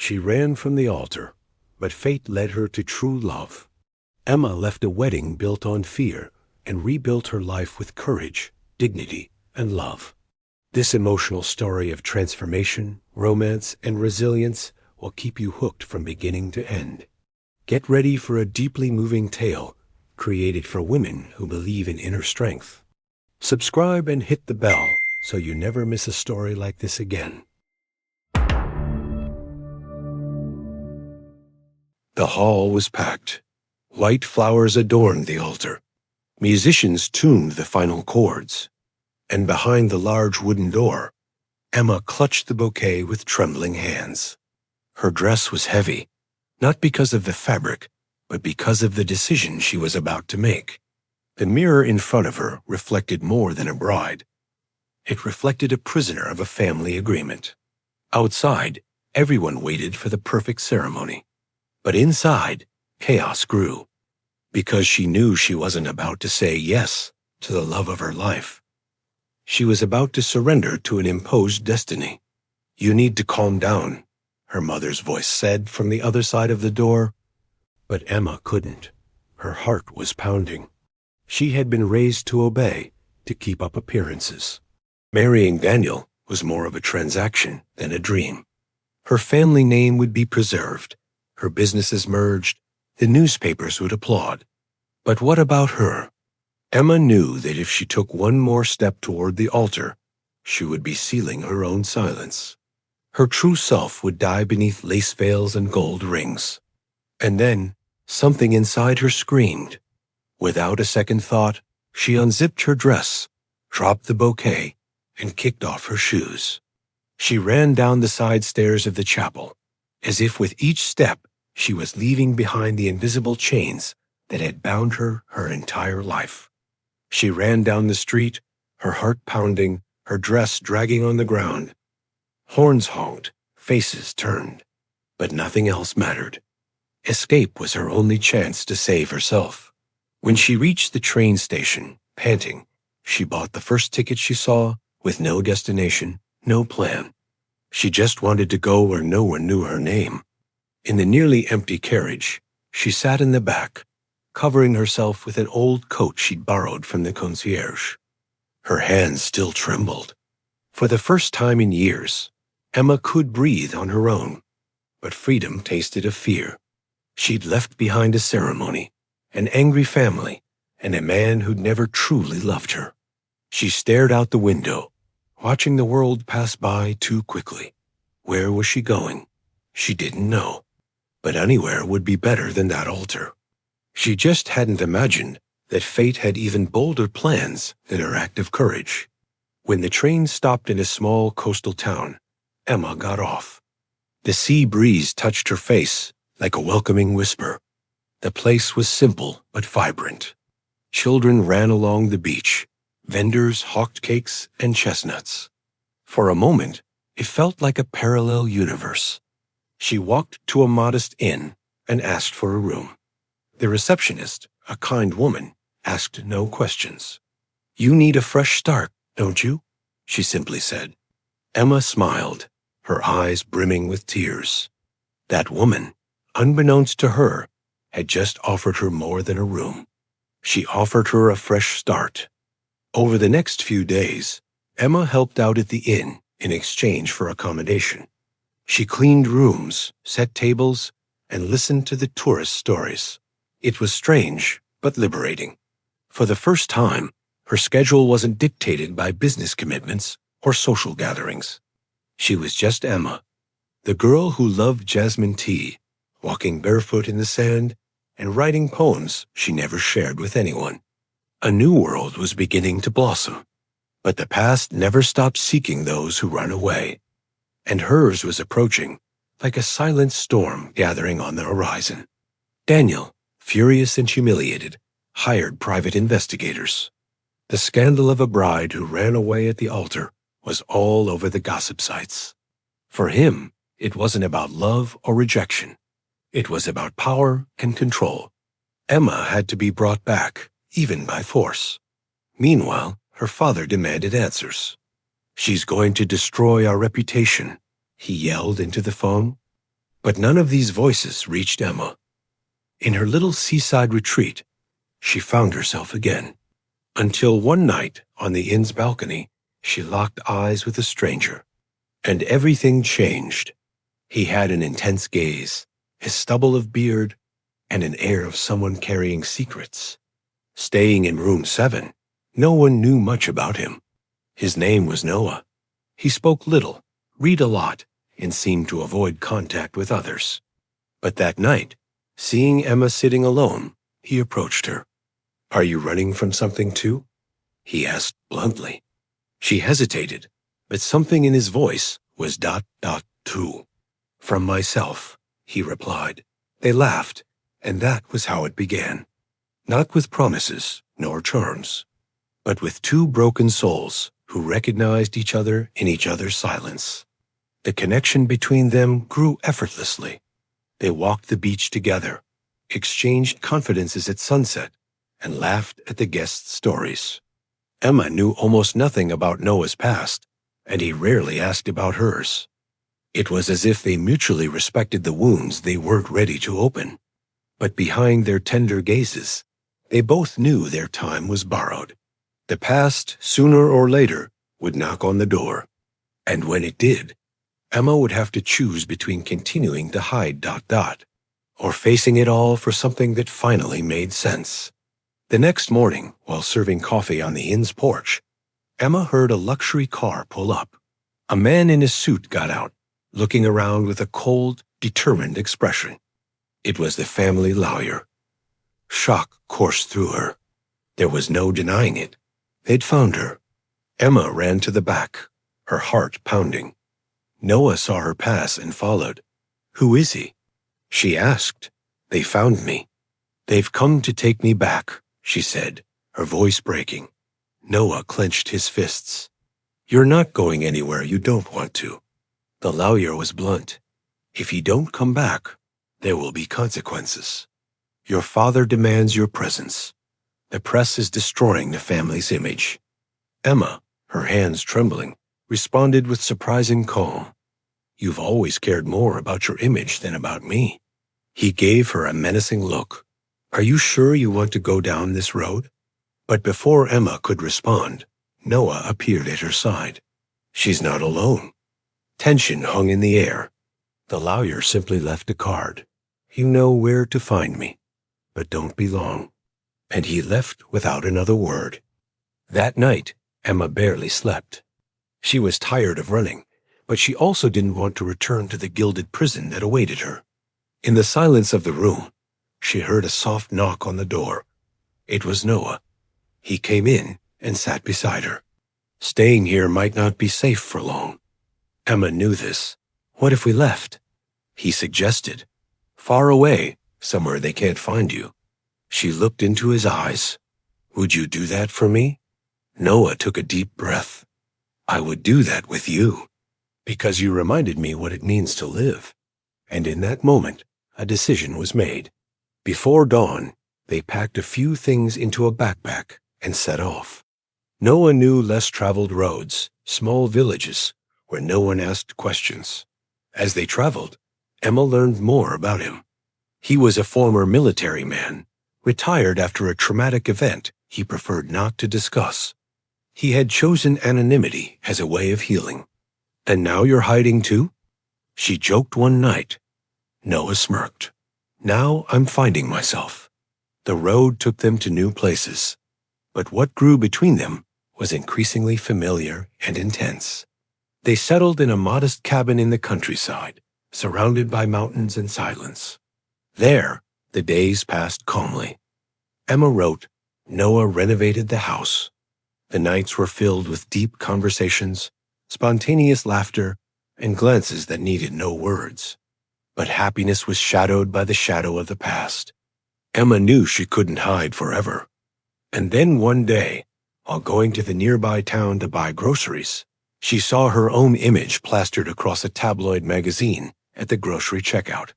She ran from the altar, but fate led her to true love. Emma left a wedding built on fear and rebuilt her life with courage, dignity, and love. This emotional story of transformation, romance, and resilience will keep you hooked from beginning to end. Get ready for a deeply moving tale created for women who believe in inner strength. Subscribe and hit the bell so you never miss a story like this again. The hall was packed. White flowers adorned the altar. Musicians tuned the final chords. And behind the large wooden door, Emma clutched the bouquet with trembling hands. Her dress was heavy, not because of the fabric, but because of the decision she was about to make. The mirror in front of her reflected more than a bride. It reflected a prisoner of a family agreement. Outside, everyone waited for the perfect ceremony. But inside, chaos grew, because she knew she wasn't about to say yes to the love of her life. She was about to surrender to an imposed destiny. "You need to calm down," her mother's voice said from the other side of the door. But Emma couldn't. Her heart was pounding. She had been raised to obey, to keep up appearances. Marrying Daniel was more of a transaction than a dream. Her family name would be preserved, her businesses merged, the newspapers would applaud. But what about her? Emma knew that if she took one more step toward the altar, she would be sealing her own silence. Her true self would die beneath lace veils and gold rings. And then, something inside her screamed. Without a second thought, she unzipped her dress, dropped the bouquet, and kicked off her shoes. She ran down the side stairs of the chapel, as if with each step she was leaving behind the invisible chains that had bound her entire life. She ran down the street, her heart pounding, her dress dragging on the ground. Horns honked, faces turned, but nothing else mattered. Escape was her only chance to save herself. When she reached the train station, panting, she bought the first ticket she saw, with no destination, no plan. She just wanted to go where no one knew her name. In the nearly empty carriage, she sat in the back, covering herself with an old coat she'd borrowed from the concierge. Her hands still trembled. For the first time in years, Emma could breathe on her own, but freedom tasted of fear. She'd left behind a ceremony, an angry family, and a man who'd never truly loved her. She stared out the window, watching the world pass by too quickly. Where was she going? She didn't know. But anywhere would be better than that altar. She just hadn't imagined that fate had even bolder plans than her act of courage. When the train stopped in a small coastal town, Emma got off. The sea breeze touched her face like a welcoming whisper. The place was simple but vibrant. Children ran along the beach. Vendors hawked cakes and chestnuts. For a moment, it felt like a parallel universe. She walked to a modest inn and asked for a room. The receptionist, a kind woman, asked no questions. "You need a fresh start, don't you?" she simply said. Emma smiled, her eyes brimming with tears. That woman, unbeknownst to her, had just offered her more than a room. She offered her a fresh start. Over the next few days, Emma helped out at the inn in exchange for accommodation. She cleaned rooms, set tables, and listened to the tourist stories. It was strange, but liberating. For the first time, her schedule wasn't dictated by business commitments or social gatherings. She was just Emma, the girl who loved jasmine tea, walking barefoot in the sand, and writing poems she never shared with anyone. A new world was beginning to blossom, but the past never stopped seeking those who run away. And hers was approaching, like a silent storm gathering on the horizon. Daniel, furious and humiliated, hired private investigators. The scandal of a bride who ran away at the altar was all over the gossip sites. For him, it wasn't about love or rejection. It was about power and control. Emma had to be brought back, even by force. Meanwhile, her father demanded answers. "She's going to destroy our reputation," he yelled into the phone. But none of these voices reached Emma. In her little seaside retreat, she found herself again. Until one night, on the inn's balcony, she locked eyes with a stranger. And everything changed. He had an intense gaze, his stubble of beard, and an air of someone carrying secrets. Staying in room 7, no one knew much about him. His name was Noah. He spoke little, read a lot, and seemed to avoid contact with others. But that night, seeing Emma sitting alone, he approached her. "Are you running from something too?" he asked bluntly. She hesitated, but something in his voice was ... too. "From myself," he replied. They laughed, and that was how it began. Not with promises nor charms, but with two broken souls who recognized each other in each other's silence. The connection between them grew effortlessly. They walked the beach together, exchanged confidences at sunset, and laughed at the guests' stories. Emma knew almost nothing about Noah's past, and he rarely asked about hers. It was as if they mutually respected the wounds they weren't ready to open. But behind their tender gazes, they both knew their time was borrowed. The past, sooner or later, would knock on the door. And when it did, Emma would have to choose between continuing to hide ... or facing it all for something that finally made sense. The next morning, while serving coffee on the inn's porch, Emma heard a luxury car pull up. A man in a suit got out, looking around with a cold, determined expression. It was the family lawyer. Shock coursed through her. There was no denying it. They'd found her. Emma ran to the back, her heart pounding. Noah saw her pass and followed. "Who is he?" she asked. "They found me. They've come to take me back," she said, her voice breaking. Noah clenched his fists. "You're not going anywhere you don't want to." The lawyer was blunt. "If you don't come back, there will be consequences. Your father demands your presence. The press is destroying the family's image." Emma, her hands trembling, responded with surprising calm. "You've always cared more about your image than about me." He gave her a menacing look. "Are you sure you want to go down this road?" But before Emma could respond, Noah appeared at her side. "She's not alone." Tension hung in the air. The lawyer simply left a card. "You know where to find me, but don't be long." And he left without another word. That night, Emma barely slept. She was tired of running, but she also didn't want to return to the gilded prison that awaited her. In the silence of the room, she heard a soft knock on the door. It was Noah. He came in and sat beside her. Staying here might not be safe for long. Emma knew this. "What if we left?" he suggested. "Far away, somewhere they can't find you." She looked into his eyes. "Would you do that for me?" Noah took a deep breath. "I would do that with you, because you reminded me what it means to live." And in that moment, a decision was made. Before dawn, they packed a few things into a backpack and set off. Noah knew less traveled roads, small villages, where no one asked questions. As they traveled, Emma learned more about him. He was a former military man, retired after a traumatic event he preferred not to discuss. He had chosen anonymity as a way of healing. "And now you're hiding too?" she joked one night. Noah smirked. "Now I'm finding myself." The road took them to new places, but what grew between them was increasingly familiar and intense. They settled in a modest cabin in the countryside, surrounded by mountains and silence. There, the days passed calmly. Emma wrote, Noah renovated the house. The nights were filled with deep conversations, spontaneous laughter, and glances that needed no words. But happiness was shadowed by the shadow of the past. Emma knew she couldn't hide forever. And then one day, while going to the nearby town to buy groceries, she saw her own image plastered across a tabloid magazine at the grocery checkout.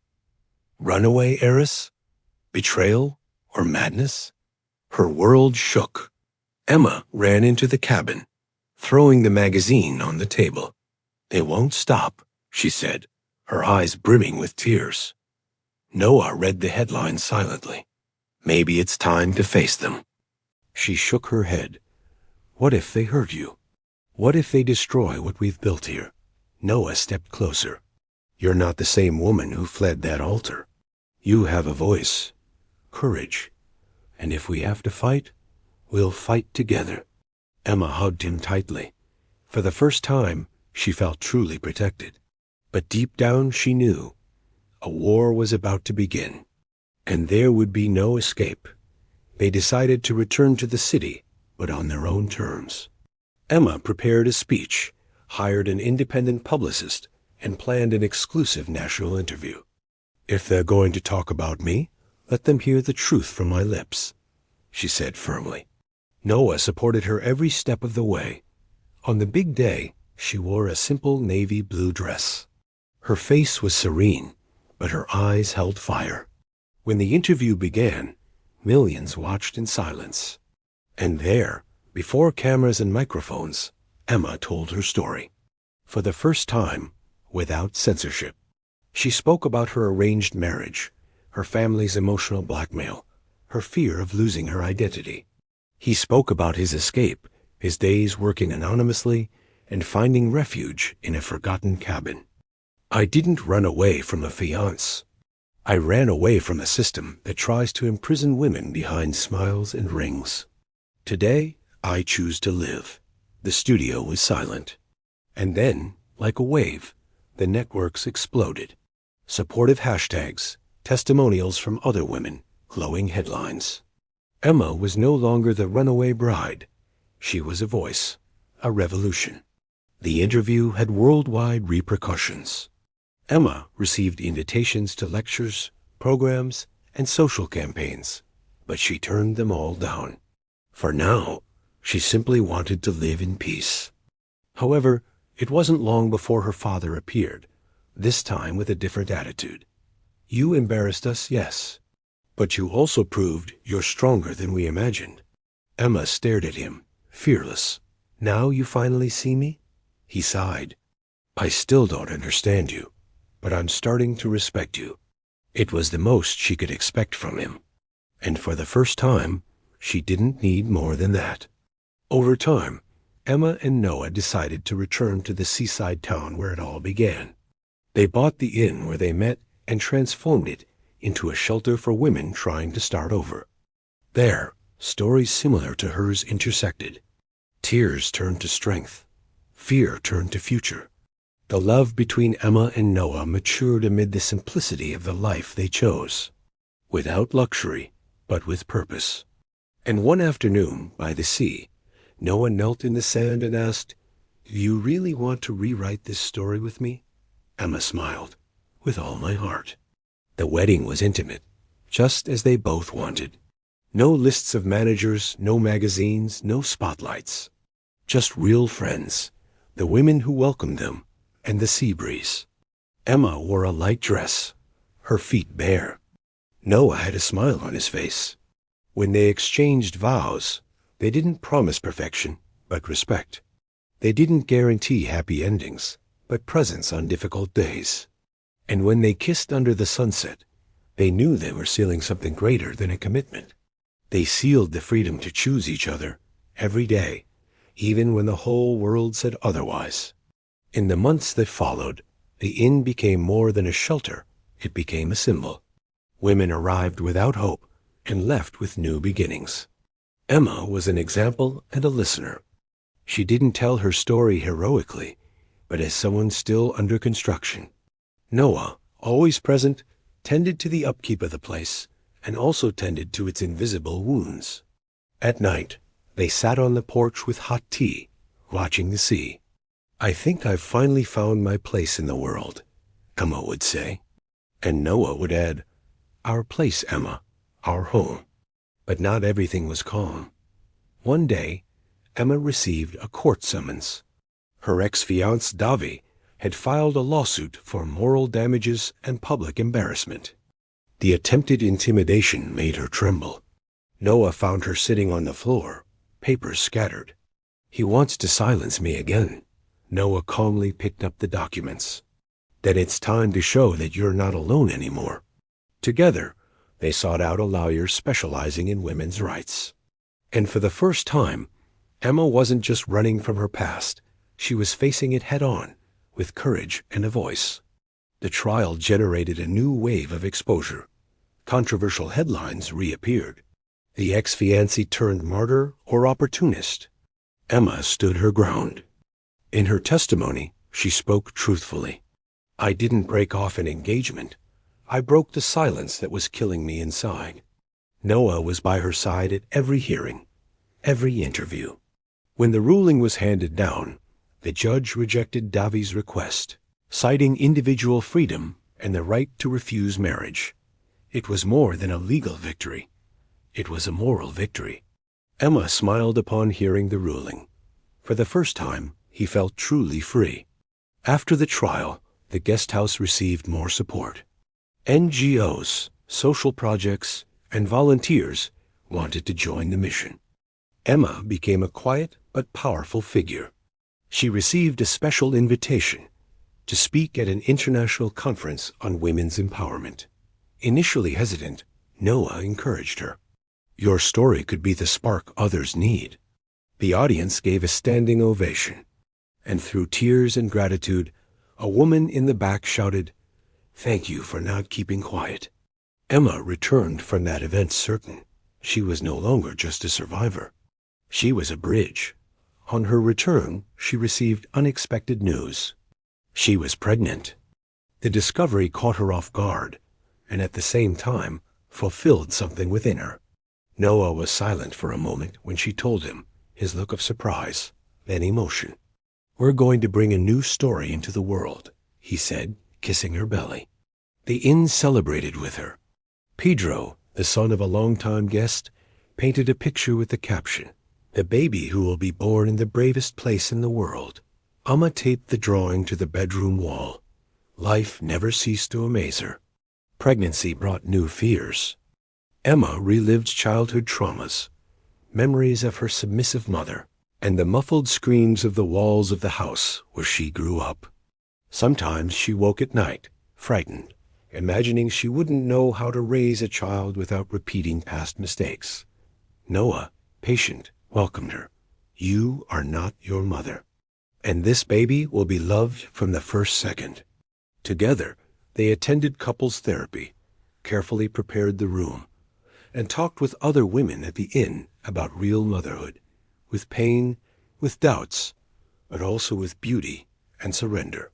Runaway heiress? Betrayal? Or madness? Her world shook. Emma ran into the cabin, throwing the magazine on the table. "They won't stop," she said, her eyes brimming with tears. Noah read the headline silently. Maybe it's time to face them. She shook her head. What if they hurt you? What if they destroy what we've built here? Noah stepped closer. You're not the same woman who fled that altar. You have a voice, courage, and if we have to fight, we'll fight together. Emma hugged him tightly. For the first time, she felt truly protected. But deep down she knew a war was about to begin, and there would be no escape. They decided to return to the city, but on their own terms. Emma prepared a speech, hired an independent publicist, and planned an exclusive national interview. If they're going to talk about me, let them hear the truth from my lips, she said firmly. Noah supported her every step of the way. On the big day, she wore a simple navy blue dress. Her face was serene, but her eyes held fire. When the interview began, millions watched in silence. And there, before cameras and microphones, Emma told her story. For the first time, without censorship. She spoke about her arranged marriage, her family's emotional blackmail, her fear of losing her identity. He spoke about his escape, his days working anonymously, and finding refuge in a forgotten cabin. I didn't run away from a fiancé. I ran away from a system that tries to imprison women behind smiles and rings. Today, I choose to live. The studio was silent. And then, like a wave, the networks exploded. Supportive hashtags, testimonials from other women, glowing headlines. Emma was no longer the runaway bride. She was a voice, a revolution. The interview had worldwide repercussions. Emma received invitations to lectures, programs, and social campaigns, but she turned them all down. For now, she simply wanted to live in peace. However, it wasn't long before her father appeared, this time with a different attitude. You embarrassed us, yes, but you also proved you're stronger than we imagined. Emma stared at him, fearless. Now you finally see me? He sighed. I still don't understand you, but I'm starting to respect you. It was the most she could expect from him. And for the first time, she didn't need more than that. Over time, Emma and Noah decided to return to the seaside town where it all began. They bought the inn where they met and transformed it into a shelter for women trying to start over. There, stories similar to hers intersected. Tears turned to strength. Fear turned to future. The love between Emma and Noah matured amid the simplicity of the life they chose. Without luxury, but with purpose. And one afternoon, by the sea, Noah knelt in the sand and asked, "Do you really want to rewrite this story with me?" Emma smiled. "With all my heart." The wedding was intimate, just as they both wanted. No lists of managers, no magazines, no spotlights. Just real friends, the women who welcomed them, and the sea breeze. Emma wore a light dress, her feet bare. Noah had a smile on his face. When they exchanged vows, they didn't promise perfection, but respect. They didn't guarantee happy endings, but presence on difficult days. And when they kissed under the sunset, they knew they were sealing something greater than a commitment. They sealed the freedom to choose each other every day, even when the whole world said otherwise. In the months that followed, the inn became more than a shelter, it became a symbol. Women arrived without hope and left with new beginnings. Emma was an example and a listener. She didn't tell her story heroically, but as someone still under construction. Noah, always present, tended to the upkeep of the place and also tended to its invisible wounds. At night, they sat on the porch with hot tea, watching the sea. "I think I've finally found my place in the world," Emma would say. And Noah would add, "Our place, Emma, our home." But not everything was calm. One day, Emma received a court summons. Her ex-fiancé Davi had filed a lawsuit for moral damages and public embarrassment. The attempted intimidation made her tremble. Noah found her sitting on the floor, papers scattered. "He wants to silence me again." Noah calmly picked up the documents. Then it's time to show that you're not alone anymore. Together, they sought out a lawyer specializing in women's rights. And for the first time, Emma wasn't just running from her past. She was facing it head-on, with courage and a voice. The trial generated a new wave of exposure. Controversial headlines reappeared. The ex-fiancé turned martyr or opportunist. Emma stood her ground. In her testimony, she spoke truthfully. I didn't break off an engagement. I broke the silence that was killing me inside. Noah was by her side at every hearing, every interview. When the ruling was handed down, the judge rejected Davi's request, citing individual freedom and the right to refuse marriage. It was more than a legal victory. It was a moral victory. Emma smiled upon hearing the ruling. For the first time, he felt truly free. After the trial, the guest house received more support. NGOs, social projects, and volunteers wanted to join the mission. Emma became a quiet but powerful figure. She received a special invitation to speak at an international conference on women's empowerment. Initially hesitant, Noah encouraged her. Your story could be the spark others need. The audience gave a standing ovation, and through tears and gratitude, a woman in the back shouted, "Thank you for not keeping quiet." Emma returned from that event certain she was no longer just a survivor. She was a bridge. On her return, she received unexpected news. She was pregnant. The discovery caught her off guard, and at the same time fulfilled something within her. Noah was silent for a moment when she told him, his look of surprise, then emotion. We're going to bring a new story into the world, he said, kissing her belly. The inn celebrated with her. Pedro, the son of a longtime guest, painted a picture with the caption, "The baby who will be born in the bravest place in the world." Amma taped the drawing to the bedroom wall. Life never ceased to amaze her. Pregnancy brought new fears. Emma relived childhood traumas, memories of her submissive mother, and the muffled screams of the walls of the house where she grew up. Sometimes she woke at night, frightened, imagining she wouldn't know how to raise a child without repeating past mistakes. Noah, patient, welcomed her. You are not your mother. And this baby will be loved from the first second. Together, they attended couples therapy, carefully prepared the room, and talked with other women at the inn about real motherhood, with pain, with doubts, but also with beauty and surrender.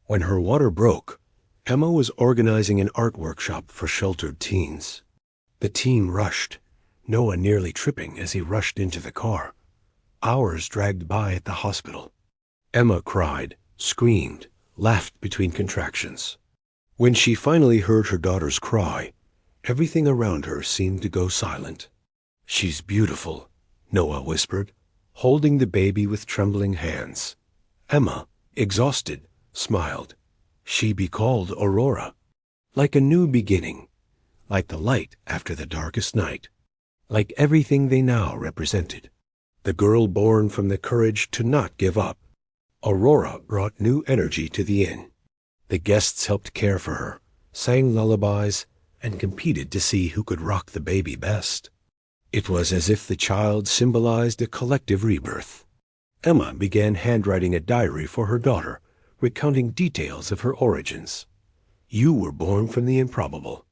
When her water broke, Emma was organizing an art workshop for sheltered teens. The team rushed, Noah nearly tripping as he rushed into the car. Hours dragged by at the hospital. Emma cried, screamed, laughed between contractions. When she finally heard her daughter's cry, everything around her seemed to go silent. She's beautiful, Noah whispered, holding the baby with trembling hands. Emma, exhausted, smiled. She be called Aurora, like a new beginning, like the light after the darkest night, like everything they now represented. The girl born from the courage to not give up. Aurora brought new energy to the inn. The guests helped care for her, sang lullabies, and competed to see who could rock the baby best. It was as if the child symbolized a collective rebirth. Emma began handwriting a diary for her daughter, recounting details of her origins. You were born from the improbable.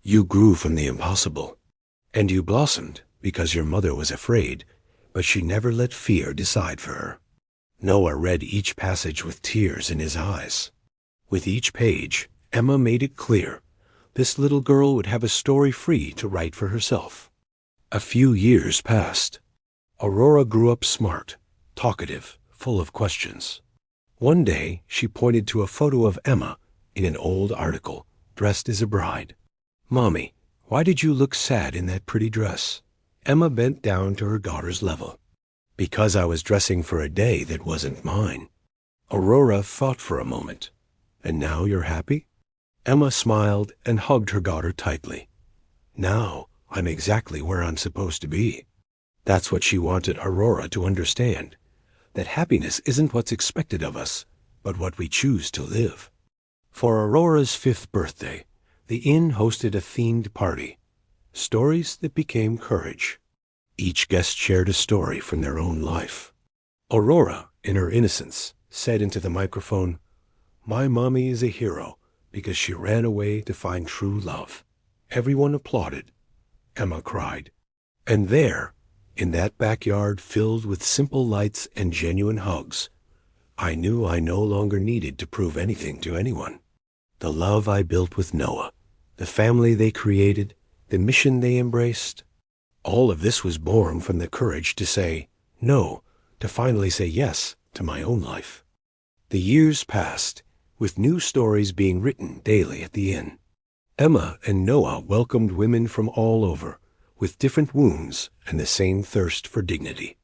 You grew from the impossible. And you blossomed because your mother was afraid, but she never let fear decide for her. Noah read each passage with tears in his eyes. With each page, Emma made it clear this little girl would have a story free to write for herself. A few years passed. Aurora grew up smart, talkative, full of questions. One day, she pointed to a photo of Emma in an old article, dressed as a bride. "Mommy, why did you look sad in that pretty dress?" Emma bent down to her daughter's level. "Because I was dressing for a day that wasn't mine." Aurora thought for a moment. "And now you're happy?" Emma smiled and hugged her daughter tightly. "Now I'm exactly where I'm supposed to be." That's what she wanted Aurora to understand, that happiness isn't what's expected of us, but what we choose to live. For Aurora's 5th birthday, the inn hosted a themed party. Stories that became courage. Each guest shared a story from their own life. Aurora, in her innocence, said into the microphone, "My mommy is a hero because she ran away to find true love." Everyone applauded. Emma cried. And there, in that backyard filled with simple lights and genuine hugs, I knew I no longer needed to prove anything to anyone. The love I built with Noah, the family they created, the mission they embraced, all of this was born from the courage to say no, to finally say yes to my own life. The years passed, with new stories being written daily at the inn. Emma and Noah welcomed women from all over, with different wounds and the same thirst for dignity.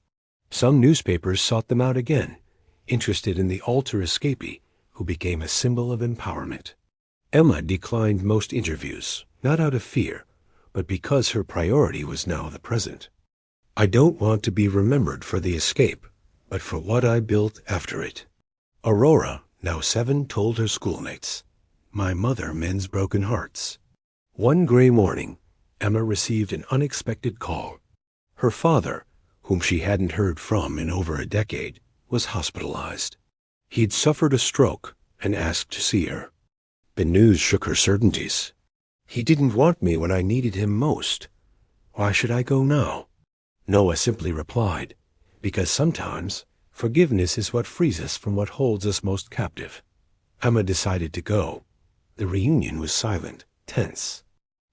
Some newspapers sought them out again, interested in the altar escapee who became a symbol of empowerment. Emma declined most interviews, not out of fear, but because her priority was now the present. I don't want to be remembered for the escape, but for what I built after it. Aurora, now 7, told her schoolmates, "My mother mends broken hearts." One gray morning, Emma received an unexpected call. Her father, whom she hadn't heard from in over a decade, was hospitalized. He'd suffered a stroke and asked to see her. The news shook her certainties. "He didn't want me when I needed him most. Why should I go now?" Noah simply replied, "Because sometimes forgiveness is what frees us from what holds us most captive." Emma decided to go. The reunion was silent, tense.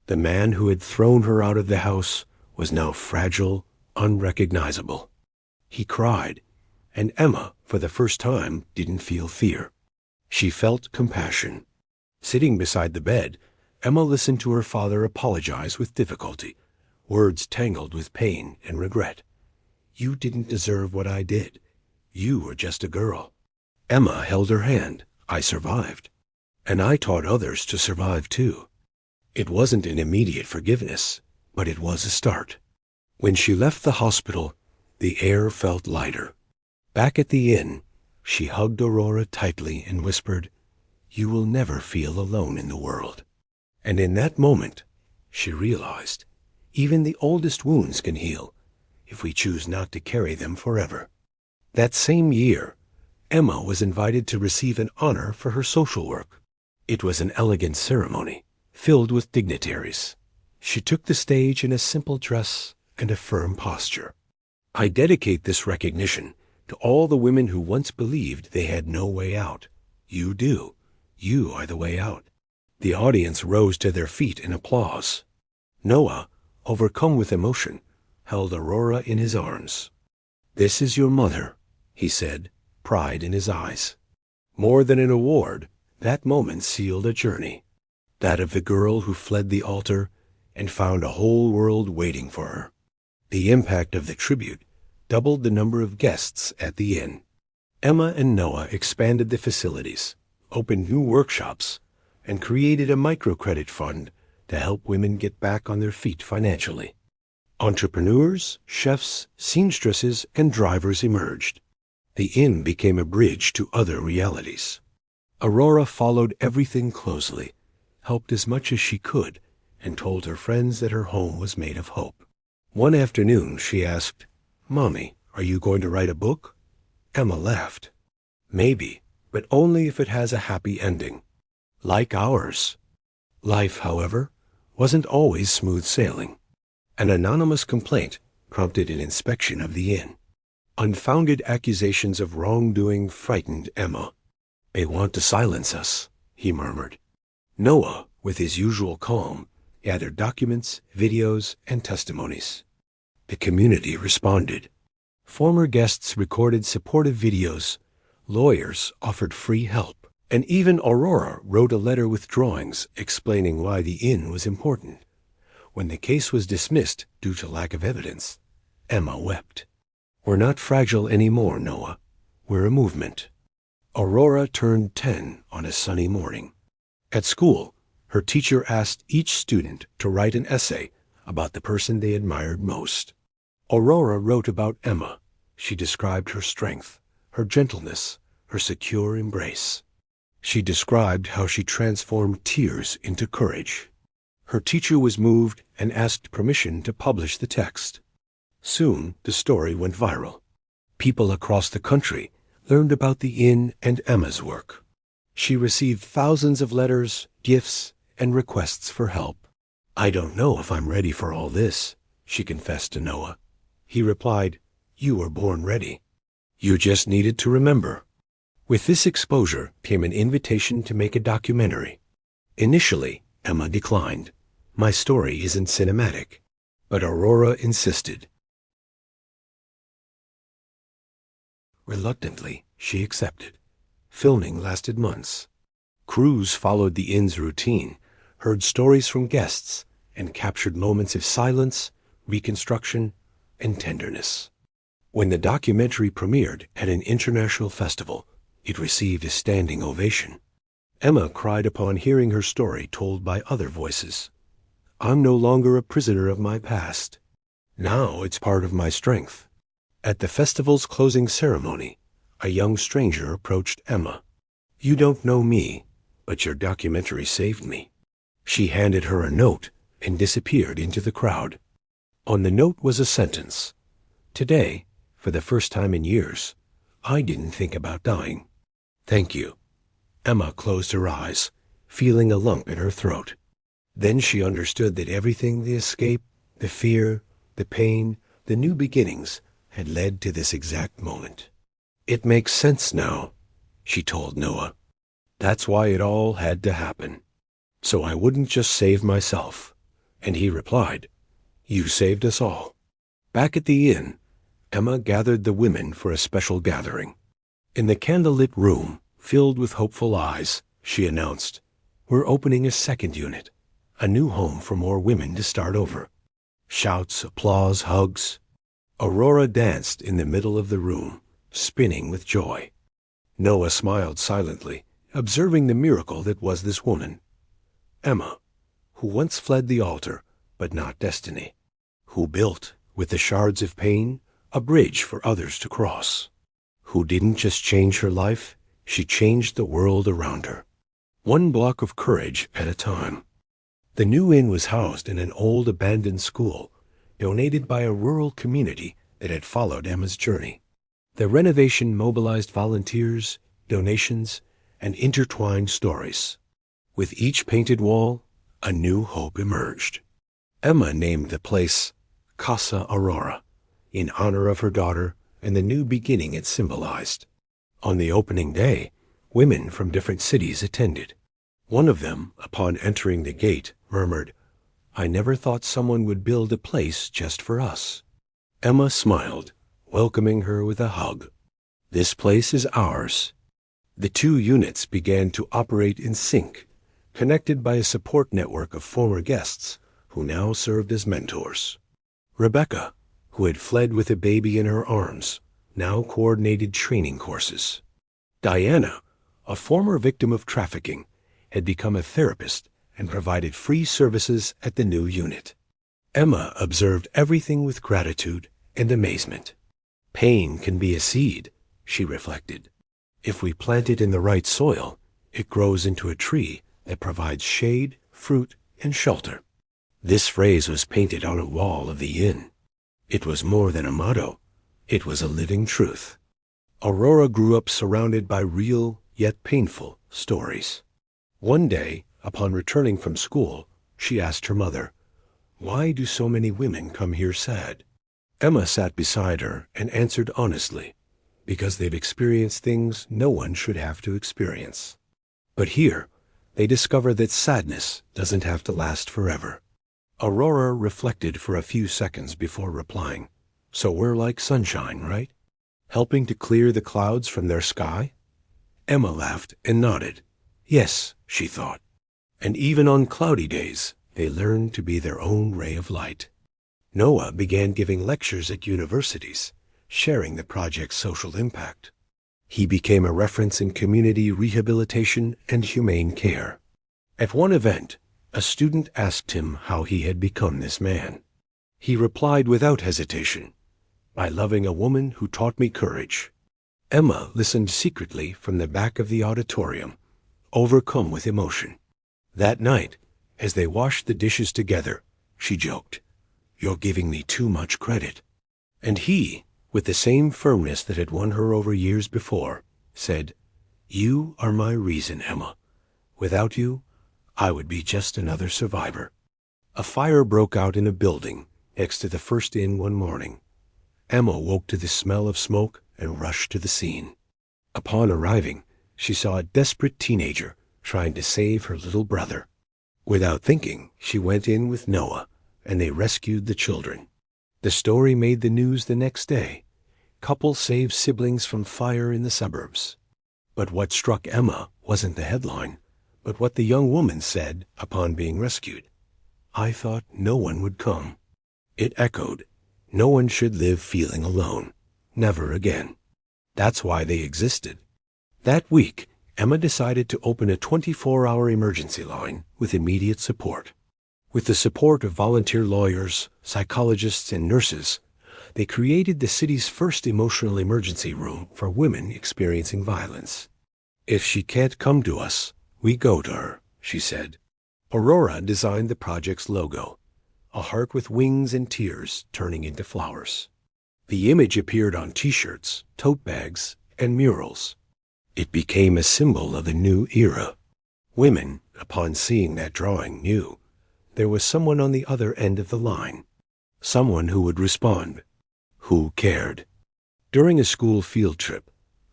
The man who had thrown her out of the house was now fragile, unrecognizable. He cried, and Emma, for the first time, didn't feel fear. She felt compassion. Sitting beside the bed, Emma listened to her father apologize with difficulty, words tangled with pain and regret. "You didn't deserve what I did. You were just a girl." Emma held her hand. "I survived. And I taught others to survive too." It wasn't an immediate forgiveness, but it was a start. When she left the hospital, the air felt lighter. Back at the inn, she hugged Aurora tightly and whispered, "You will never feel alone in the world." And in that moment, she realized, even the oldest wounds can heal, if we choose not to carry them forever. That same year, Emma was invited to receive an honor for her social work. It was an elegant ceremony, filled with dignitaries. She took the stage in a simple dress and a firm posture. "I dedicate this recognition to all the women who once believed they had no way out. You do. You are the way out." The audience rose to their feet in applause. Noah, overcome with emotion, held Aurora in his arms. "This is your mother," he said, pride in his eyes. More than an award, that moment sealed a journey. That of the girl who fled the altar and found a whole world waiting for her. The impact of the tribute doubled the number of guests at the inn. Emma and Noah expanded the facilities, opened new workshops, and created a microcredit fund to help women get back on their feet financially. Entrepreneurs, chefs, seamstresses, and drivers emerged. The inn became a bridge to other realities. Aurora followed everything closely, helped as much as she could, and told her friends that her home was made of hope. One afternoon she asked, "Mommy, are you going to write a book?" Emma laughed. "Maybe, but only if it has a happy ending. Like ours." Life, however, wasn't always smooth sailing. An anonymous complaint prompted an inspection of the inn. Unfounded accusations of wrongdoing frightened Emma. "They want to silence us," he murmured. Noah, with his usual calm, gathered documents, videos, and testimonies. The community responded. Former guests recorded supportive videos. Lawyers offered free help. And even Aurora wrote a letter with drawings explaining why the inn was important. When the case was dismissed due to lack of evidence, Emma wept. "We're not fragile anymore, Noah. We're a movement." Aurora turned 10 on a sunny morning. At school, her teacher asked each student to write an essay about the person they admired most. Aurora wrote about Emma. She described her strength, her gentleness, her secure embrace. She described how she transformed tears into courage. Her teacher was moved and asked permission to publish the text. Soon, the story went viral. People across the country learned about the inn and Emma's work. She received thousands of letters, gifts, and requests for help. "I don't know if I'm ready for all this," she confessed to Noah. He replied, "You were born ready. You just needed to remember." With this exposure came an invitation to make a documentary. Initially, Emma declined. "My story isn't cinematic." But Aurora insisted. Reluctantly, she accepted. Filming lasted months. Crews followed the inn's routine, heard stories from guests, and captured moments of silence, reconstruction, and tenderness. When the documentary premiered at an international festival, it received a standing ovation. Emma cried upon hearing her story told by other voices. "I'm no longer a prisoner of my past. Now it's part of my strength." At the festival's closing ceremony, a young stranger approached Emma. "You don't know me, but your documentary saved me." She handed her a note and disappeared into the crowd. On the note was a sentence. "Today, for the first time in years, I didn't think about dying. Thank you." Emma closed her eyes, feeling a lump in her throat. Then she understood that everything, the escape, the fear, the pain, the new beginnings, had led to this exact moment. "It makes sense now," she told Noah. "That's why it all had to happen. So I wouldn't just save myself." And he replied, "You saved us all." Back at the inn, Emma gathered the women for a special gathering. In the candlelit room, filled with hopeful eyes, she announced, "We're opening a second unit, a new home for more women to start over." Shouts, applause, hugs. Aurora danced in the middle of the room, spinning with joy. Noah smiled silently, observing the miracle that was this woman. Emma, who once fled the altar, but not destiny. Who built, with the shards of pain, a bridge for others to cross. Who didn't just change her life, she changed the world around her. One block of courage at a time. The new inn was housed in an old abandoned school, donated by a rural community that had followed Emma's journey. The renovation mobilized volunteers, donations, and intertwined stories. With each painted wall, a new hope emerged. Emma named the place Casa Aurora, in honor of her daughter and the new beginning it symbolized. On the opening day, women from different cities attended. One of them, upon entering the gate, murmured, "I never thought someone would build a place just for us." Emma smiled, welcoming her with a hug. "This place is ours." The two units began to operate in sync, connected by a support network of former guests who now served as mentors. Rebecca, who had fled with a baby in her arms, now coordinated training courses. Diana, a former victim of trafficking, had become a therapist and provided free services at the new unit. Emma observed everything with gratitude and amazement. Pain can be a seed, she reflected. If we plant it in the right soil, it grows into a tree that provides shade, fruit, and shelter. This phrase was painted on a wall of the inn. It was more than a motto. It was a living truth. Aurora grew up surrounded by real, yet painful, stories. One day, upon returning from school, she asked her mother, "Why do so many women come here sad?" Emma sat beside her and answered honestly, "Because they've experienced things no one should have to experience." But here, they discover that sadness doesn't have to last forever. Aurora reflected for a few seconds before replying, "So we're like sunshine, right? Helping to clear the clouds from their sky?" Emma laughed and nodded. Yes, she thought. And even on cloudy days, they learned to be their own ray of light. Noah began giving lectures at universities, sharing the project's social impact. He became a reference in community rehabilitation and humane care. At one event, a student asked him how he had become this man. He replied without hesitation, "By loving a woman who taught me courage." Emma listened secretly from the back of the auditorium, overcome with emotion. That night, as they washed the dishes together, she joked, "You're giving me too much credit." And he, with the same firmness that had won her over years before, said, "You are my reason, Emma. Without you, I would be just another survivor." A fire broke out in a building next to the First Inn one morning. Emma woke to the smell of smoke and rushed to the scene. Upon arriving, she saw a desperate teenager trying to save her little brother. Without thinking, she went in with Noah, and they rescued the children. The story made the news the next day. Couple save siblings from fire in the suburbs. But what struck Emma wasn't the headline, but what the young woman said upon being rescued. "I thought no one would come." It echoed, "No one should live feeling alone. Never again." That's why they existed. That week, Emma decided to open a 24-hour emergency line with immediate support. With the support of volunteer lawyers, psychologists, and nurses, they created the city's first emotional emergency room for women experiencing violence. "If she can't come to us, we go to her," she said. Aurora designed the project's logo, a heart with wings and tears turning into flowers. The image appeared on T-shirts, tote bags, and murals. It became a symbol of a new era. Women, upon seeing that drawing, knew there was someone on the other end of the line, someone who would respond, who cared. During a school field trip,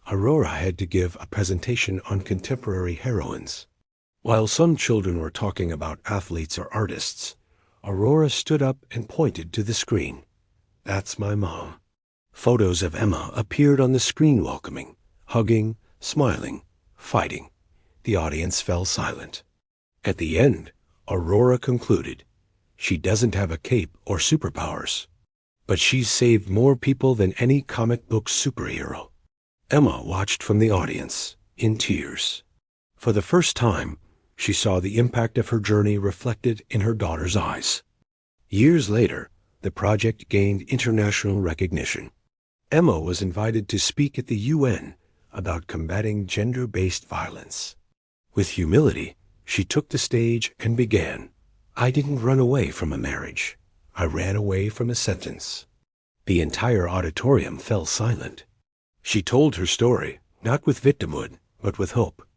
Aurora had to give a presentation on contemporary heroines. While some children were talking about athletes or artists, Aurora stood up and pointed to the screen. "That's my mom." Photos of Emma appeared on the screen, welcoming, hugging, smiling, fighting. The audience fell silent. At the end, Aurora concluded, "She doesn't have a cape or superpowers, but she's saved more people than any comic book superhero." Emma watched from the audience, in tears. For the first time, she saw the impact of her journey reflected in her daughter's eyes. Years later, the project gained international recognition. Emma was invited to speak at the UN about combating gender-based violence. With humility, she took the stage and began, "I didn't run away from a marriage. I ran away from a sentence." The entire auditorium fell silent. She told her story, not with victimhood, but with hope.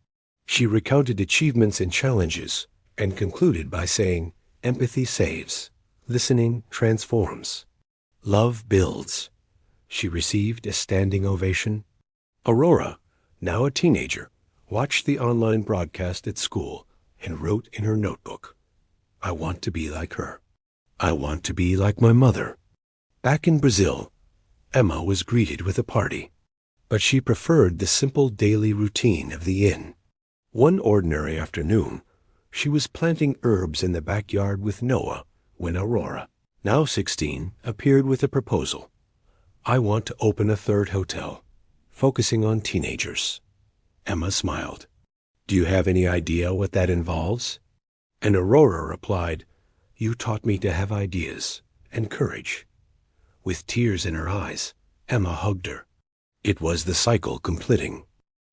She recounted achievements and challenges, and concluded by saying, "Empathy saves. Listening transforms. Love builds." She received a standing ovation. Aurora, now a teenager, watched the online broadcast at school and wrote in her notebook, "I want to be like her. I want to be like my mother." Back in Brazil, Emma was greeted with a party, but she preferred the simple daily routine of the inn. One ordinary afternoon, she was planting herbs in the backyard with Noah when Aurora, now 16, appeared with a proposal. "I want to open a third hotel, focusing on teenagers." Emma smiled. "Do you have any idea what that involves?" And Aurora replied, "You taught me to have ideas and courage." With tears in her eyes, Emma hugged her. It was the cycle completing,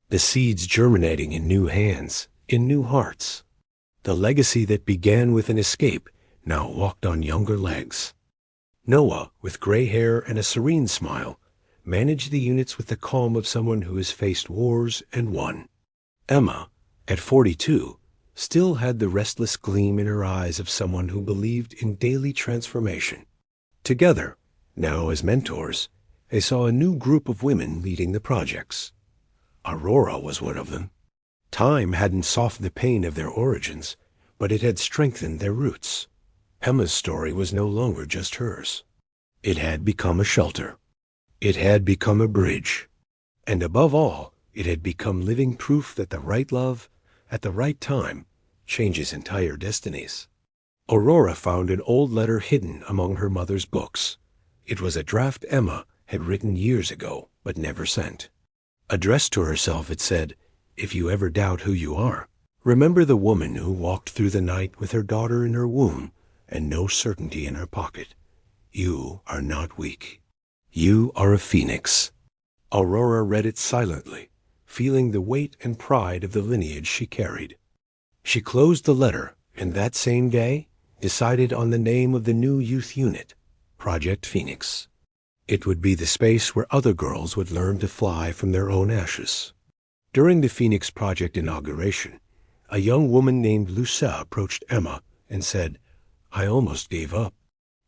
the seeds germinating in new hands, in new hearts. The legacy that began with an escape now walked on younger legs. Noah, with gray hair and a serene smile, managed the units with the calm of someone who has faced wars and won. Emma, at 42, still had the restless gleam in her eyes of someone who believed in daily transformation. Together, now as mentors, they saw a new group of women leading the projects. Aurora was one of them. Time hadn't softened the pain of their origins, but it had strengthened their roots. Emma's story was no longer just hers. It had become a shelter. It had become a bridge. And above all, it had become living proof that the right love, at the right time, changes entire destinies. Aurora found an old letter hidden among her mother's books. It was a draft Emma had written years ago, but never sent. Addressed to herself, it said, "If you ever doubt who you are, remember the woman who walked through the night with her daughter in her womb and no certainty in her pocket. You are not weak. You are a phoenix." Aurora read it silently, feeling the weight and pride of the lineage she carried. She closed the letter, and that same day decided on the name of the new youth unit, Project Phoenix. It would be the space where other girls would learn to fly from their own ashes. During the Phoenix Project inauguration, a young woman named Lucia approached Emma and said, "I almost gave up.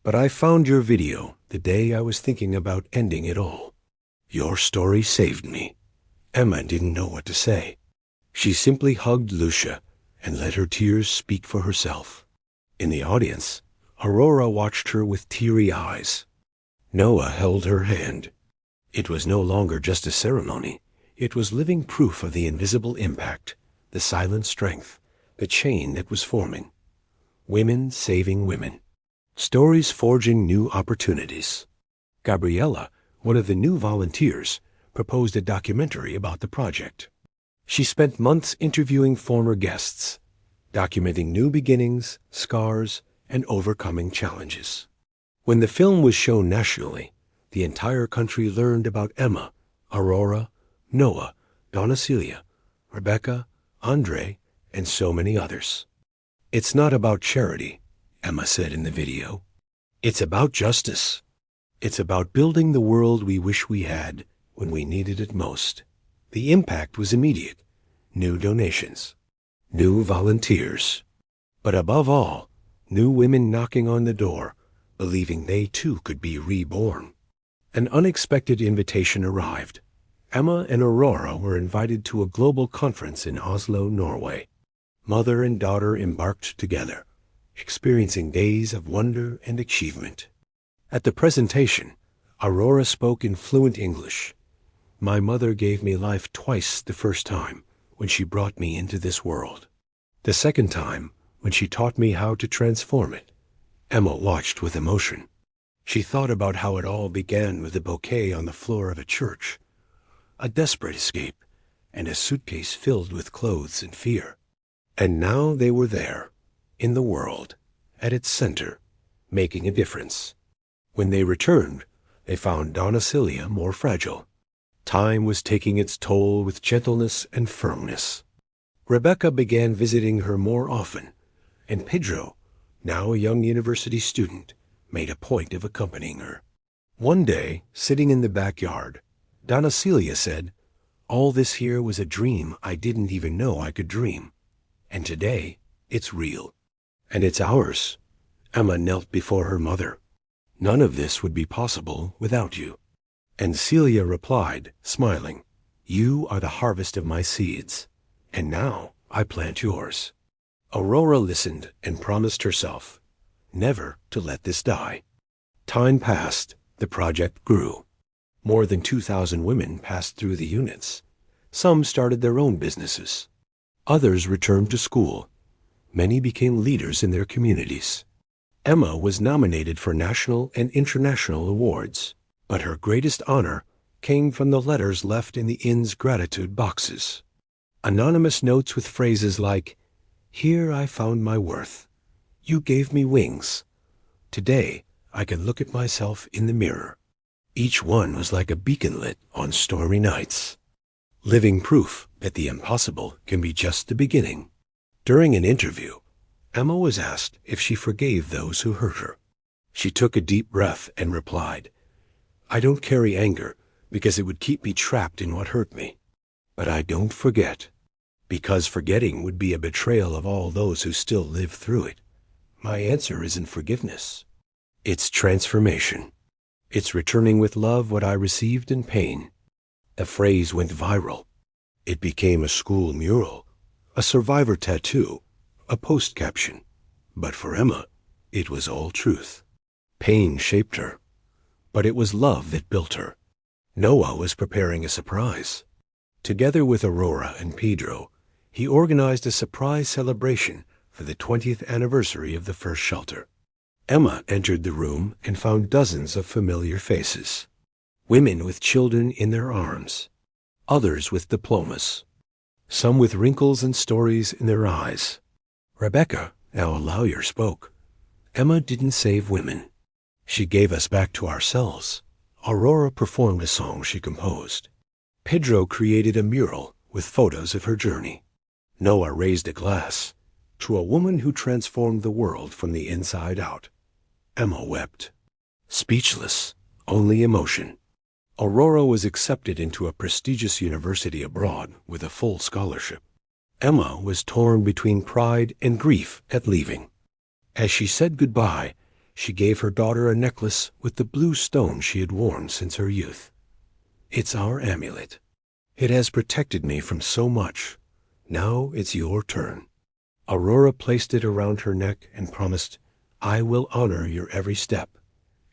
But I found your video the day I was thinking about ending it all. Your story saved me." Emma didn't know what to say. She simply hugged Lucia and let her tears speak for herself. In the audience, Aurora watched her with teary eyes. Noah held her hand. It was no longer just a ceremony. It was living proof of the invisible impact, the silent strength, the chain that was forming. Women saving women. Stories forging new opportunities. Gabriella, one of the new volunteers, proposed a documentary about the project. She spent months interviewing former guests, documenting new beginnings, scars, and overcoming challenges. When the film was shown nationally, the entire country learned about Emma, Aurora, Noah, Donacilia, Rebecca, Andre, and so many others. "It's not about charity," Emma said in the video. "It's about justice. It's about building the world we wish we had when we needed it most." The impact was immediate. New donations, new volunteers, but above all, new women knocking on the door, believing they too could be reborn. An unexpected invitation arrived. Emma and Aurora were invited to a global conference in Oslo, Norway. Mother and daughter embarked together, experiencing days of wonder and achievement. At the presentation, Aurora spoke in fluent English. "My mother gave me life twice the first time, when she brought me into this world. The second time, when she taught me how to transform it." Emma watched with emotion. She thought about how it all began with a bouquet on the floor of a church, a desperate escape, and a suitcase filled with clothes and fear. And now they were there, in the world, at its center, making a difference. When they returned, they found Donacilia more fragile. Time was taking its toll with gentleness and firmness. Rebecca began visiting her more often, and Pedro, now a young university student, made a point of accompanying her. One day, sitting in the backyard, Donacilia said, "All this here was a dream I didn't even know I could dream. And today, it's real. And it's ours." Emma knelt before her mother. "None of this would be possible without you." And Celia replied, smiling, "You are the harvest of my seeds, and now I plant yours." Aurora listened and promised herself never to let this die. Time passed, the project grew. More than 2,000 women passed through the units. Some started their own businesses. Others returned to school. Many became leaders in their communities. Emma was nominated for national and international awards, but her greatest honor came from the letters left in the inn's gratitude boxes. Anonymous notes with phrases like, "Here I found my worth. You gave me wings. Today I can look at myself in the mirror." Each one was like a beacon lit on stormy nights, living proof that the impossible can be just the beginning. During an interview, Emma was asked if she forgave those who hurt her. She took a deep breath and replied, "I don't carry anger because it would keep me trapped in what hurt me. But I don't forget, because forgetting would be a betrayal of all those who still live through it. My answer isn't forgiveness. It's transformation. It's returning with love what I received in pain." The phrase went viral. It became a school mural, a survivor tattoo, a post caption. But for Emma, it was all truth. Pain shaped her, but it was love that built her. Noah was preparing a surprise. Together with Aurora and Pedro, he organized a surprise celebration for the 20th anniversary of the first shelter. Emma entered the room and found dozens of familiar faces. Women with children in their arms, others with diplomas, some with wrinkles and stories in their eyes. Rebecca, now a lawyer, spoke. "Emma didn't save women. She gave us back to ourselves." Aurora performed a song she composed. Pedro created a mural with photos of her journey. Noah raised a glass to a woman who transformed the world from the inside out. Emma wept. Speechless, only emotion. Aurora was accepted into a prestigious university abroad with a full scholarship. Emma was torn between pride and grief at leaving. As she said goodbye, she gave her daughter a necklace with the blue stone she had worn since her youth. "It's our amulet. It has protected me from so much. Now it's your turn." Aurora placed it around her neck and promised, "I will honor your every step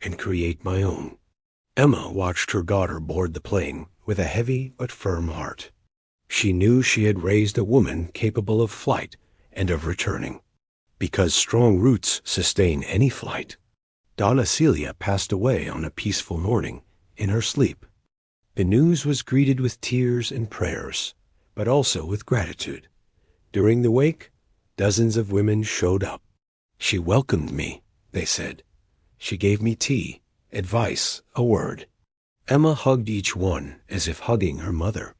and create my own." Emma watched her daughter board the plane with a heavy but firm heart. She knew she had raised a woman capable of flight and of returning, because strong roots sustain any flight. Donna Celia passed away on a peaceful morning in her sleep. The news was greeted with tears and prayers, but also with gratitude. During the wake, dozens of women showed up. "She welcomed me," they said. "She gave me tea, advice, a word." Emma hugged each one as if hugging her mother.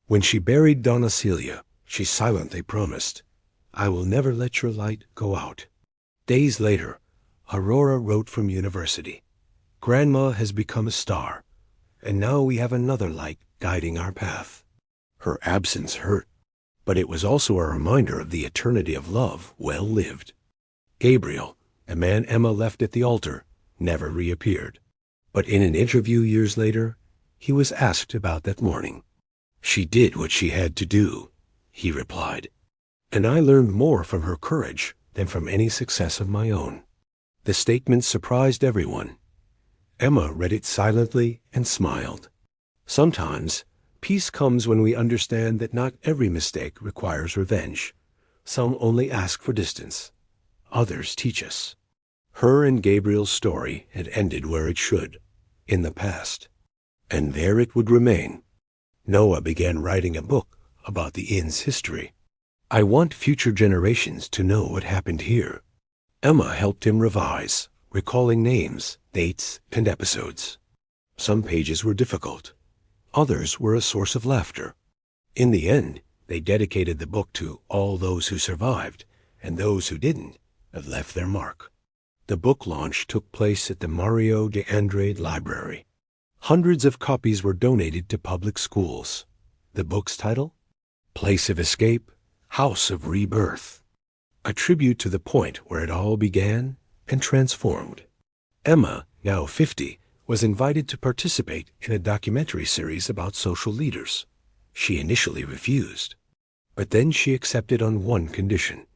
When she buried Donna Celia, she silently promised, "I will never let your light go out." Days later, Aurora wrote from university, "Grandma has become a star, and now we have another light guiding our path." Her absence hurt, but it was also a reminder of the eternity of love well lived. Gabriel, a man Emma left at the altar, never reappeared. But in an interview years later, he was asked about that morning. "She did what she had to do," he replied, "and I learned more from her courage than from any success of my own." The statement surprised everyone. Emma read it silently and smiled. Sometimes, peace comes when we understand that not every mistake requires revenge. Some only ask for distance. Others teach us. Her and Gabriel's story had ended where it should, in the past. And there it would remain. Noah began writing a book about the inn's history. "I want future generations to know what happened here." Emma helped him revise, recalling names, dates, and episodes. Some pages were difficult. Others were a source of laughter. In the end, they dedicated the book to all those who survived, and those who didn't have left their mark. The book launch took place at the Mario de Andrade Library. Hundreds of copies were donated to public schools. The book's title? Place of Escape, House of Rebirth. A tribute to the point where it all began and transformed. Emma, now 50, was invited to participate in a documentary series about social leaders. She initially refused, but then she accepted on one condition.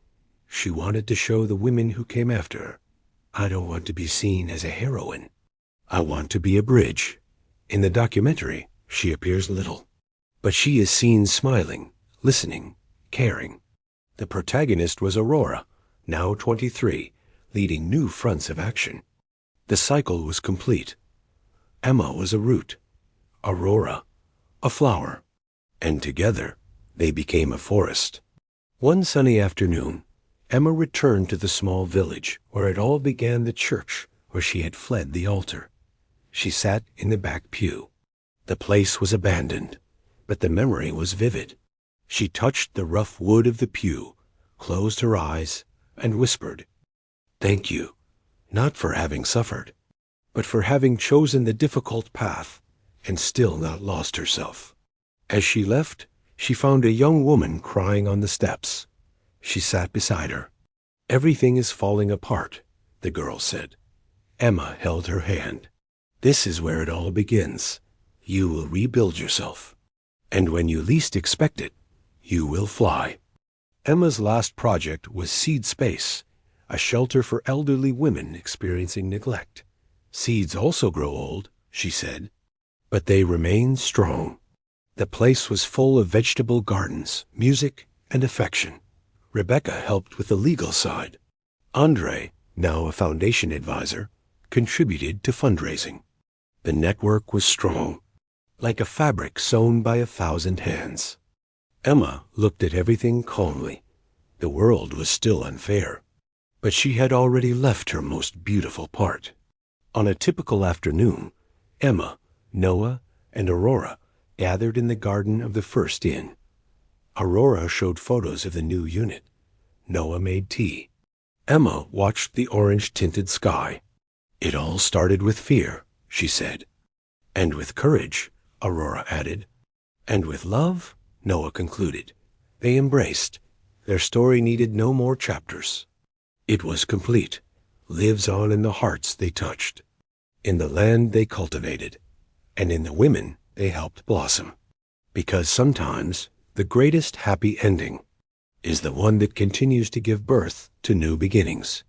She wanted to show the women who came after her, "I don't want to be seen as a heroine. I want to be a bridge." In the documentary, she appears little, but she is seen smiling, listening, caring. The protagonist was Aurora, now 23, leading new fronts of action. The cycle was complete. Emma was a root, Aurora a flower, and together they became a forest. One sunny afternoon, Emma returned to the small village where it all began, the church where she had fled the altar. She sat in the back pew. The place was abandoned, but the memory was vivid. She touched the rough wood of the pew, closed her eyes, and whispered, "Thank you, not for having suffered, but for having chosen the difficult path and still not lost herself." As she left, she found a young woman crying on the steps. She sat beside her. "Everything is falling apart," the girl said. Emma held her hand. "This is where it all begins. You will rebuild yourself. And when you least expect it, you will fly." Emma's last project was Seed Space, a shelter for elderly women experiencing neglect. "Seeds also grow old," she said, "but they remain strong." The place was full of vegetable gardens, music, and affection. Rebecca helped with the legal side. Andre, now a foundation advisor, contributed to fundraising. The network was strong, like a fabric sewn by 1,000 hands. Emma looked at everything calmly. The world was still unfair, but she had already left her most beautiful part. On a typical afternoon, Emma, Noah, and Aurora gathered in the garden of the first inn. Aurora showed photos of the new unit. Noah made tea. Emma watched the orange-tinted sky. It all started with fear, she said. And with courage, Aurora added. And with love, Noah concluded. They embraced. Their story needed no more chapters. It was complete, lives on in the hearts they touched, in the land they cultivated, and in the women they helped blossom. Because sometimes the greatest happy ending is the one that continues to give birth to new beginnings.